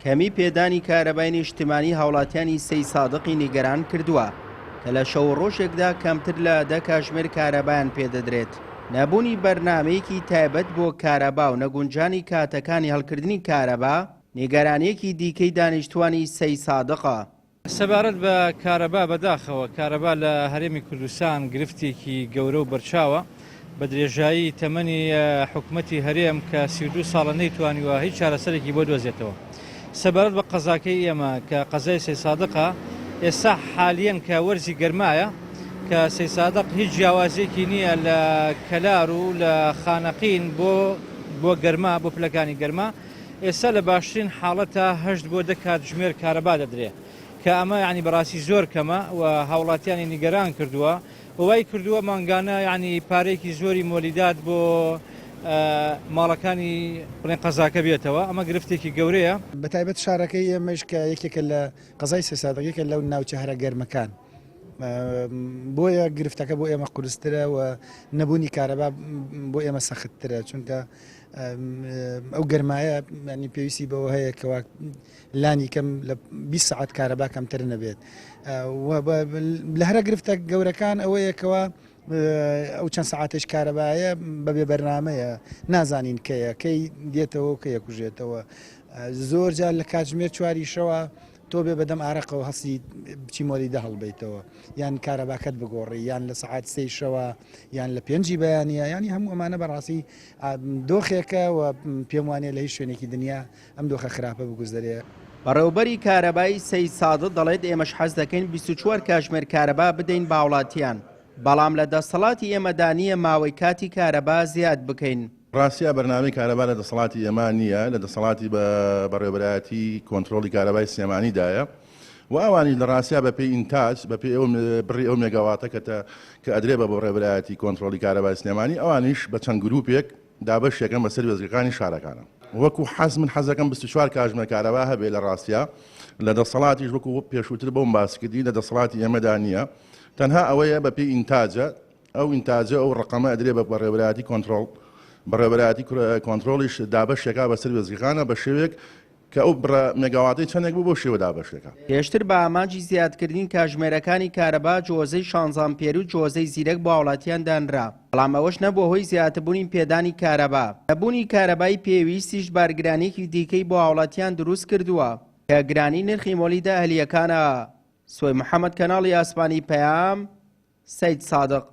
کەمی پێدانی کارەبای نیشتیمانی هاوڵاتیانی سەی سادقی نیگەران کردووە کە لە شەو ڕۆژێکدا کەمتر لە 10 کاتژمێر کارەبایان پێدەدرێت. نەبوونی بەرنامەیەکی تایبەت بۆ کارەبا و نەگونجانی کاتەکانی هەڵکردنی کارەبا نیگەرانیەکی دیکەی دانیشتوانی سەی سادقە. سەبارەت بە کارەبا بەداخەوە کارەبا لە هەرێمی کوردستان گرفتێکی گەورە و بەرچاوە بە درێژایی تەمەنی حکومەتی هەرێم کە 32 ساڵە نەیتوانیوە هیچ چارەسەرێکی بۆ دۆزێتەوە. سەبارەت بە قەزاکەی ئێمە کە قەزای سەی سادقە ئێستا حالیەن کە وەرزی گەرمایە کە سەی سادق هیچ جیاوازێکی نییە لە کەلار و لە خانەقین بۆ گەرما بۆ پلەکانی گەرما. ئێستا لە باشترین حاڵەتە 8 بۆ 10 کاتژمێر کارەبا دەدرێت کە ئەمە یعنی بەڕاستی زۆر کەمە و هاوڵاتیانی نیگەران کردووە وای کردووە مانگانە یعنی پارێکی زۆری مۆلیدات بۆ ماڵەکانی بڵێن قەزاکە بێتەوە. ئەمە گرفتێکی گەورەیە بەتایبەت شارەکەی ئێمەش کە یەکێکە لە قەزای سەی سادقەکە لەو ناوچە هەرە گەرمەکان بۆیە گرفتەکە بۆ ئێمە قورسترە و نەبوونی کارەبا بۆ ئێمە سەختترە چونکە ئەو گەرمایە ینی پێویستی بەوە هەیە کەوا لانی کەم لە 20 ساعت کارەبا کەمتر نەبێت. لە هەرە گرفتە گەورەکان ئەوەیەکەوە ئەو چەند ساعتش کارەبایە بەبێ بەرنامەیە نازانین کەیە کەی دێتەوە و کە یەکوژێتەوە. زۆر جار لە کاتژمێر 4 شەوە تۆ بێ بەدەم ئارەقەوە هەستی بچی مۆلیدە هەڵبیتەوە یان کارەباکەت بگۆڕی یان لە سەعات 3 شەوە یان لە 5 بەیانە ینی هەموو ئەمانە بەڕاستی دۆخێکە و پێم وانێ لە هیچ شوێنێکی دنیا ئەم دۆخە خراپە بگوزارێ. بەڕێوەبەری کارەبای سەی سادق دەڵێت ئێمەش حەز دەکەین 24 کاتژمێر کارەبا بدەین بە هاوڵاتیان بەڵام لە دەسەڵاتی ئێمەدا نییە ماوەی کاتی کارەبا زیاد بکەین. ڕاستیە بەرنامەی کارەبا لە دەسەڵاتی ئێمە نییە لە دەسەڵاتی بەڕێوەبەرایەتی کۆنتترۆلی کارەبای سلێمانیدایە و ئەوانی لە ڕاستیا بەپێی ئینتاج بەپێی بڕی ئەو مێگاواتە کە ئەدرێ بە بەڕێوەبەرایەتی کۆنتترۆلی کارەبای سلێمانی ئەوانیش بە چەند گروپێک دابەشێکەکەن بەسەر وێزگەکانی شارەکانە وەکو من حەزەکەم 24 کاتژمێر کارەبا هەبێ لە ڕاستیا لە دەسەڵاتیش وەکو پێشووتر بەم باسکردی لە دەسەڵاتی ئێمەدا نییە تەنها ئەوەیە بەپێی ئینتاجە ئەو ئینتاجە ئەو ڕقەمە ئەدرێ بە بەڕێوەبەرایەتی کۆنتترۆل بەڕێوەبەرایەتی کۆنتترۆلیش دابەشێکا بەسەر وێزگەکانە بە شێوێک کە ئەو مێگاواتەی چەندێک بوو بۆ شێوە دابەشێکە. پێشتر بە ئامانجی زیادکردنی کاتژمێرەکانی کارەبا جۆزەی 16 ئەمپێر و جۆزەی زیرەک بۆ هاوڵاتیان دانرا بەڵام ئەوەش نەبووە هۆی زیاتربوونی پێدانی کارەبا. نەبوونی کارەبای پێویستیش بارگرانێکی دیکەی بۆ هاوڵاتیان دروست کردووە کە گرانی نرخی مۆلیدە ئەهلیەکانە. سوێ محەممەد کەناڵی ئاسمانی پەیام سەید سادق.